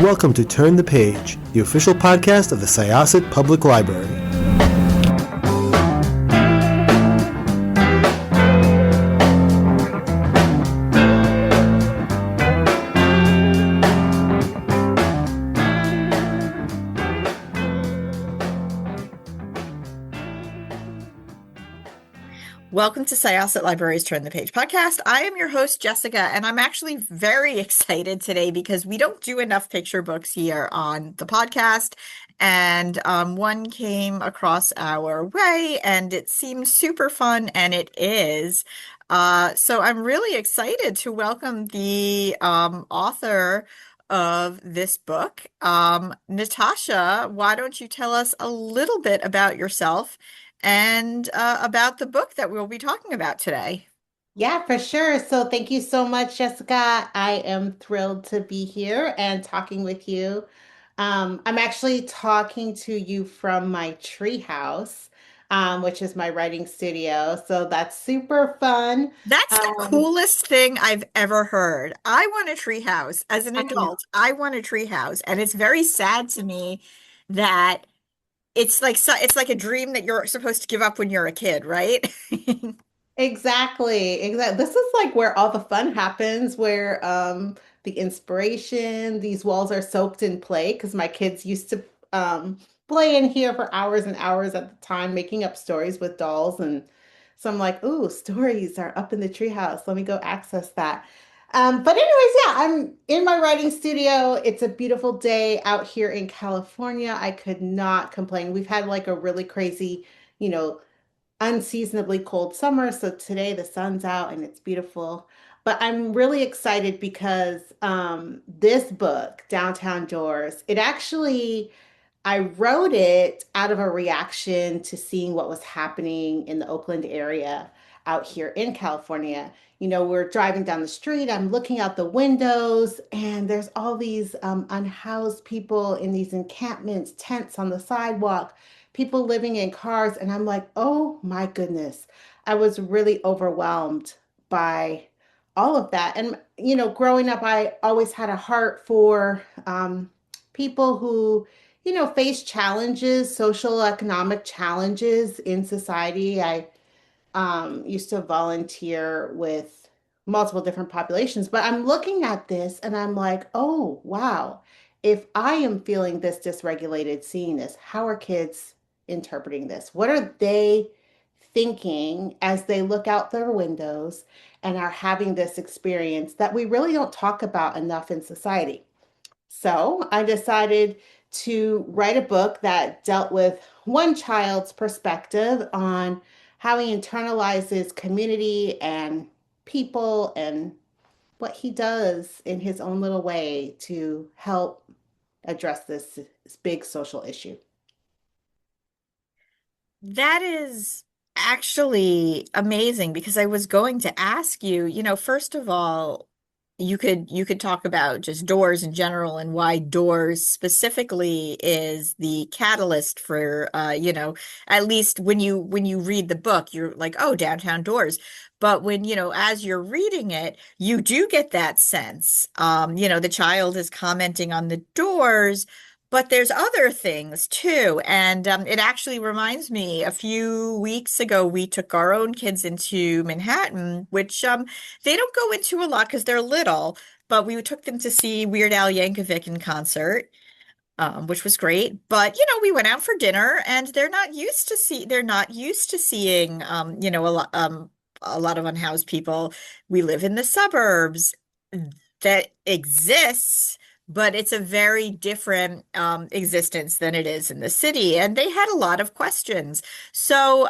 welcome to Turn the Page, the official podcast of the Syosset Public Library. Welcome to Syosset Library's Turn the Page podcast. I am your host, Jessica, and I'm actually very excited today because we don't do enough picture books here on the podcast. And one came across our way and it seemed super fun, and it is. So I'm really excited to welcome the author of this book. Natasha, why don't you tell us a little bit about yourself and about the book that we'll be talking about today? Yeah, for sure. So thank you so much, Jessica. I am thrilled to be here and talking with you. I'm actually talking to you from my treehouse, which is my writing studio. So that's super fun. That's the Um, coolest thing I've ever heard. I want a treehouse as an I know. adult. I want a treehouse, and it's very sad to me that it's like a dream that you're supposed to give up when you're a kid, right? Exactly. Exactly. This is like where all the fun happens, where the inspiration, these walls are soaked in play because my kids used to play in here for hours and hours at the time, making up stories with dolls. And so I'm like, ooh, stories are up in the treehouse. Let me go access that. But anyways, yeah, I'm in my writing studio. It's a beautiful day out here in California. I could not complain. We've had like a really crazy, you know, unseasonably cold summer. So today the sun's out and it's beautiful. But I'm really excited because this book, Downtown Doors, it actually, I wrote it out of a reaction to seeing what was happening in the Oakland area out here in California. We're driving down the street, I'm looking out the windows, and there's all these unhoused people in these encampments, tents on the sidewalk, people living in cars. And I'm like, oh my goodness, I was really overwhelmed by all of that. And, growing up, I always had a heart for people who face challenges, social economic challenges in society. I used to volunteer with multiple different populations, but I'm looking at this and I'm like, oh, wow. If I am feeling this dysregulated, seeing this, how are kids interpreting this? What are they thinking as they look out their windows and are having this experience that we really don't talk about enough in society? So I decided to write a book that dealt with one child's perspective on how he internalizes community and people and what he does in his own little way to help address this big social issue. That is actually amazing because I was going to ask you, first of all, you could talk about just doors in general and why doors specifically is the catalyst for at least when you read the book, you're like, oh, downtown doors. But when, as you're reading it, you do get that sense. The child is commenting on the doors. But there's other things too. And it actually reminds me, a few weeks ago, we took our own kids into Manhattan, which they don't go into a lot because they're little, but we took them to see Weird Al Yankovic in concert, which was great. But, we went out for dinner and they're not used to seeing, a lot of unhoused people. We live in the suburbs. That exists, but it's a very different existence than it is in the city. And they had a lot of questions. So,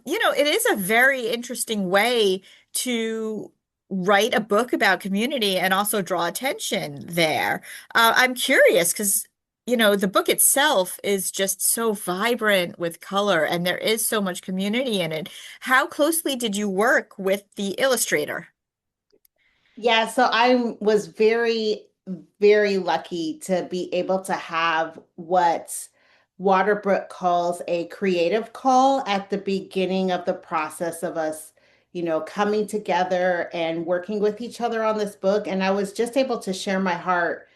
it is a very interesting way to write a book about community and also draw attention there. I'm curious because, the book itself is just so vibrant with color and there is so much community in it. How closely did you work with the illustrator? Yeah, so I was very, very lucky to be able to have what Waterbrook calls a creative call at the beginning of the process of us, coming together and working with each other on this book. And I was just able to share my heart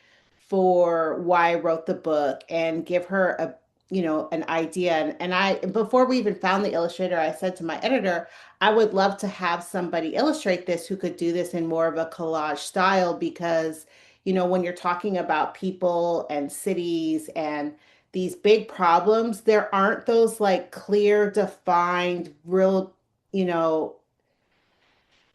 for why I wrote the book and give her a, an idea. And I, before we even found the illustrator, I said to my editor, I would love to have somebody illustrate this who could do this in more of a collage style because, when you're talking about people and cities and these big problems, there aren't those like clear, defined, real, you know,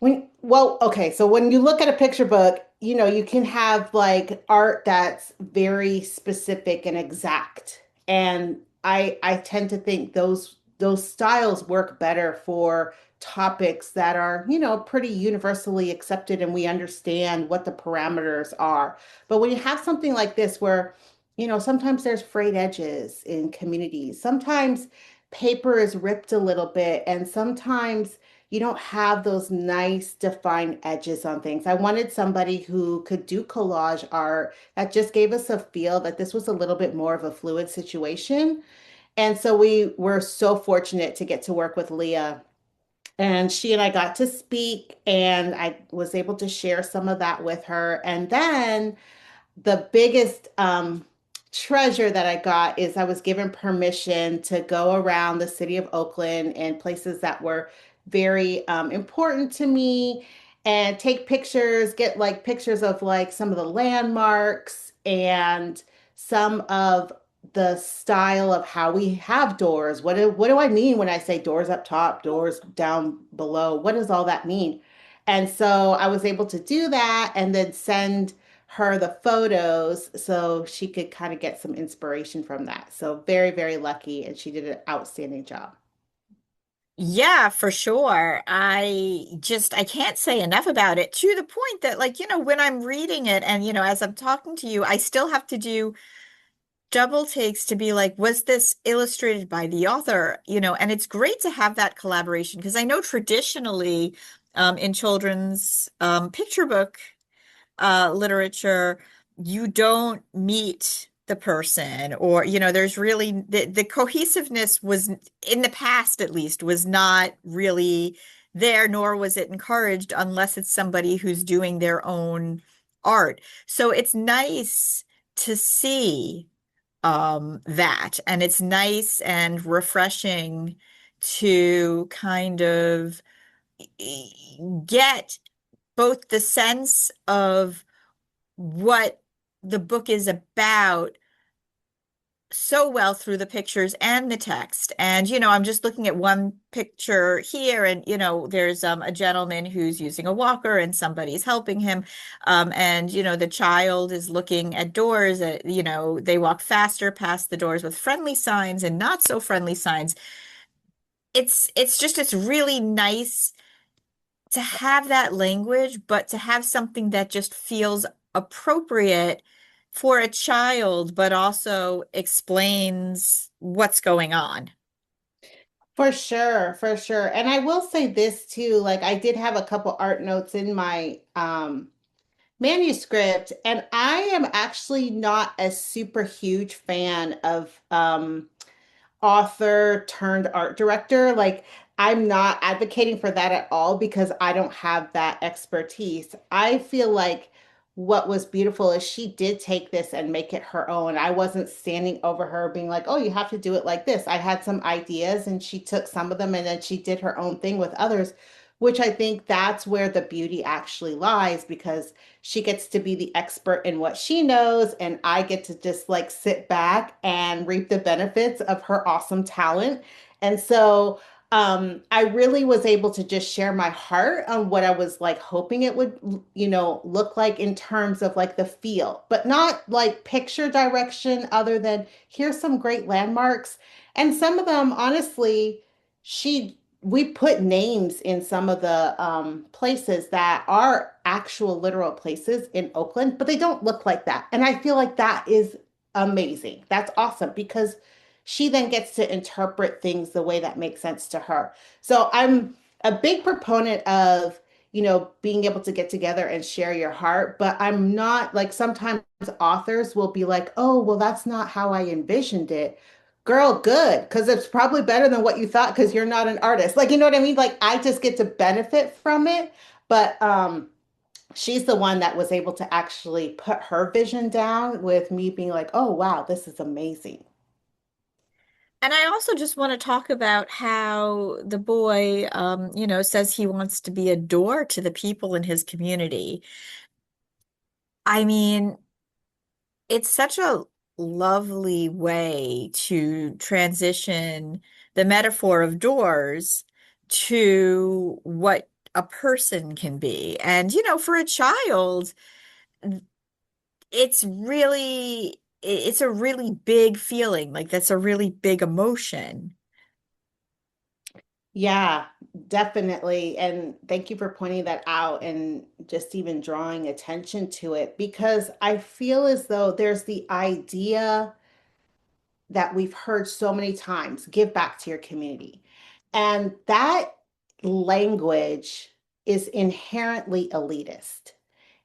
okay, so when you look at a picture book, you can have like art that's very specific and exact. And I tend to think those styles work better for topics that are, pretty universally accepted and we understand what the parameters are. But when you have something like this where, sometimes there's frayed edges in communities, sometimes paper is ripped a little bit, and sometimes you don't have those nice defined edges on things. I wanted somebody who could do collage art that just gave us a feel that this was a little bit more of a fluid situation. And so we were so fortunate to get to work with Leah. And she and I got to speak, and I was able to share some of that with her. And then the biggest treasure that I got is I was given permission to go around the city of Oakland and places that were very important to me and take pictures, get like pictures of like some of the landmarks and some of the style of how we have doors. What do I mean when I say doors up top, doors down below? What does all that mean? And so I was able to do that and then send her the photos so she could kind of get some inspiration from that. So very, very lucky, and she did an outstanding job. Yeah, for sure. I can't say enough about it to the point that like, when I'm reading it and, as I'm talking to you, I still have to do double takes to be like, was this illustrated by the author? And it's great to have that collaboration because I know traditionally in children's picture book literature, you don't meet the person, or there's really the cohesiveness was in the past at least was not really there, nor was it encouraged unless it's somebody who's doing their own art. So it's nice to see that, and it's nice and refreshing to kind of get both the sense of what the book is about so well through the pictures and the text. And, I'm just looking at one picture here, and, there's a gentleman who's using a walker and somebody's helping him. And, the child is looking at doors that, they walk faster past the doors with friendly signs and not so friendly signs. It's really nice to have that language, but to have something that just feels appropriate for a child, but also explains what's going on. For sure, for sure. And I will say this too, like I did have a couple art notes in my manuscript, and I am actually not a super huge fan of author turned art director. Like, I'm not advocating for that at all because I don't have that expertise. I feel like what was beautiful is she did take this and make it her own. I wasn't standing over her being like, oh, you have to do it like this. I had some ideas and she took some of them and then she did her own thing with others, which I think that's where the beauty actually lies because she gets to be the expert in what she knows, and I get to just like sit back and reap the benefits of her awesome talent. And so I really was able to just share my heart on what I was like hoping it would, look like in terms of like the feel, but not like picture direction, other than here's some great landmarks. And some of them, honestly, she we put names in some of the places that are actual literal places in Oakland, but they don't look like that. And I feel like that is amazing. That's awesome because she then gets to interpret things the way that makes sense to her. So I'm a big proponent of, being able to get together and share your heart, but I'm not like sometimes authors will be like, oh, well, that's not how I envisioned it. Girl, good, because it's probably better than what you thought because you're not an artist. Like, you know what I mean? Like, I just get to benefit from it. But she's the one that was able to actually put her vision down with me being like, oh, wow, this is amazing. And I also just want to talk about how the boy, says he wants to be a door to the people in his community. I mean, it's such a lovely way to transition the metaphor of doors to what a person can be. And, for a child, it's a really big feeling. Like that's a really big emotion. Yeah, definitely. And thank you for pointing that out and just even drawing attention to it because I feel as though there's the idea that we've heard so many times, give back to your community. And that language is inherently elitist.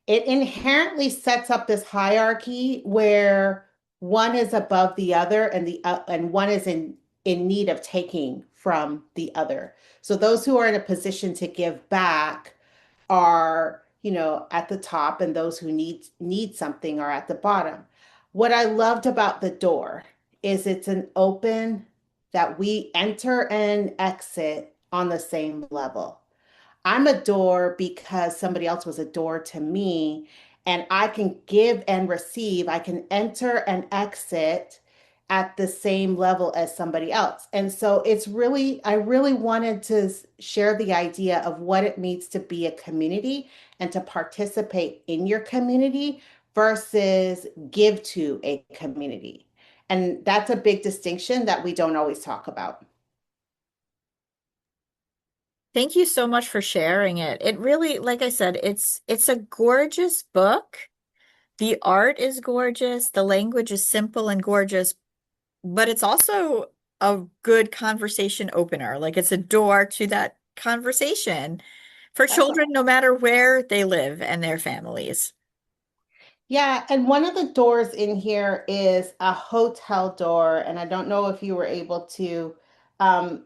It inherently sets up this hierarchy where one is above the other and and one is in need of taking from the other. So those who are in a position to give back are, at the top, and those who need something are at the bottom. What I loved about the door is it's an open that we enter and exit on the same level. I'm a door because somebody else was a door to me, and I can give and receive. I can enter and exit at the same level as somebody else. And so I really wanted to share the idea of what it means to be a community and to participate in your community versus give to a community. And that's a big distinction that we don't always talk about. Thank you so much for sharing it. It really, like I said, it's a gorgeous book. The art is gorgeous, the language is simple and gorgeous, but it's also a good conversation opener. Like it's a door to that conversation for That's children, no matter where they live and their families. Yeah, and one of the doors in here is a hotel door, and I don't know if you were able to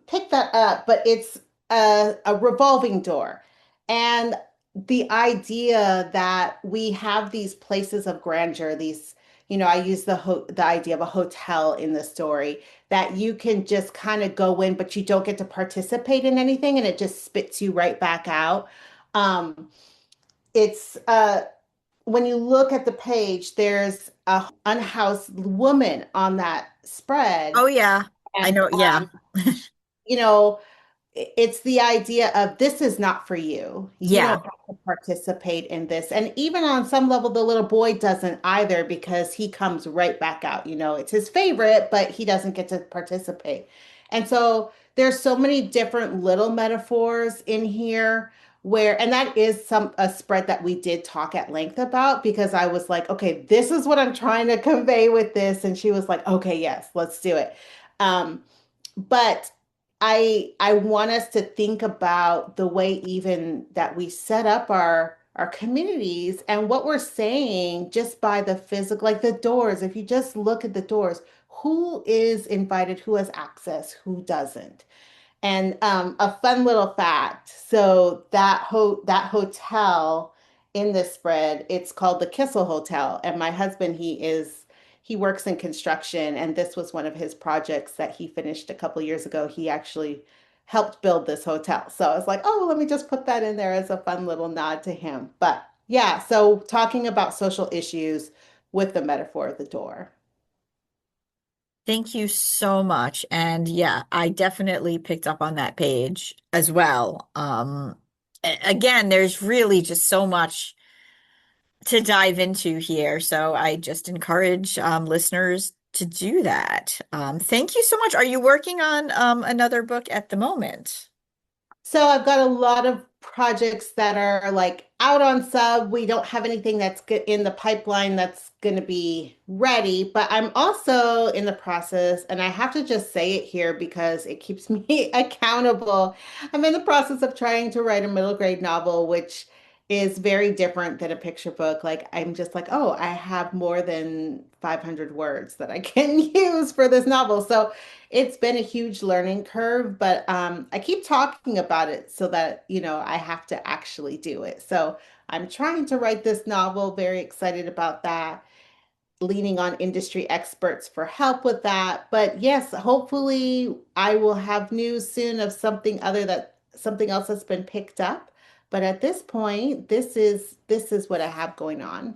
pick that up, but it's a revolving door. And the idea that we have these places of grandeur, I use the idea of a hotel in the story, that you can just kind of go in, but you don't get to participate in anything, and it just spits you right back out. It's when you look at the page, there's a unhoused woman on that spread. Oh yeah, I And, know. Yeah, you know, it's the idea of this is not for you. You yeah. don't have to participate in this. And even on some level, the little boy doesn't either because he comes right back out. It's his favorite, but he doesn't get to participate. And so there's so many different little metaphors in here and that is a spread that we did talk at length about because I was like, okay, this is what I'm trying to convey with this. And she was like, okay, yes, let's do it. Um, but I want us to think about the way even that we set up our communities and what we're saying just by the physical, like the doors. If you just look at the doors, who is invited, who has access, who doesn't. And a fun little fact. So that hotel in this spread, it's called the Kissel Hotel. And my husband, he works in construction, and this was one of his projects that he finished a couple years ago. He actually helped build this hotel. So I was like, oh, let me just put that in there as a fun little nod to him. But yeah, so talking about social issues with the metaphor of the door. Thank you so much. And yeah, I definitely picked up on that page as well. Again, there's really just so much to dive into here. So I just encourage listeners to do that. Thank you so much. Are you working on another book at the moment? So I've got a lot of projects that are like out on sub. We don't have anything that's in the pipeline that's going to be ready, but I'm also in the process, and I have to just say it here because it keeps me accountable. I'm in the process of trying to write a middle grade novel, which is very different than a picture book. Like I'm just like, oh, I have more than 500 words that I can use for this novel. So it's been a huge learning curve, but I keep talking about it so that, I have to actually do it. So I'm trying to write this novel, very excited about that, leaning on industry experts for help with that. But yes, hopefully I will have news soon of something else that's been picked up. But at this point, this is what I have going on.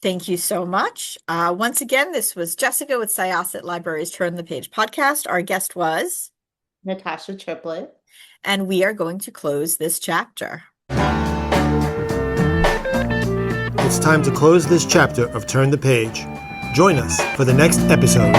Thank you so much. Once again, this was Jessica with Syosset Libraries Turn the Page podcast. Our guest was, Natasha Tripplett. and we are going to close this chapter. It's time to close this chapter of Turn the Page. Join us for the next episode.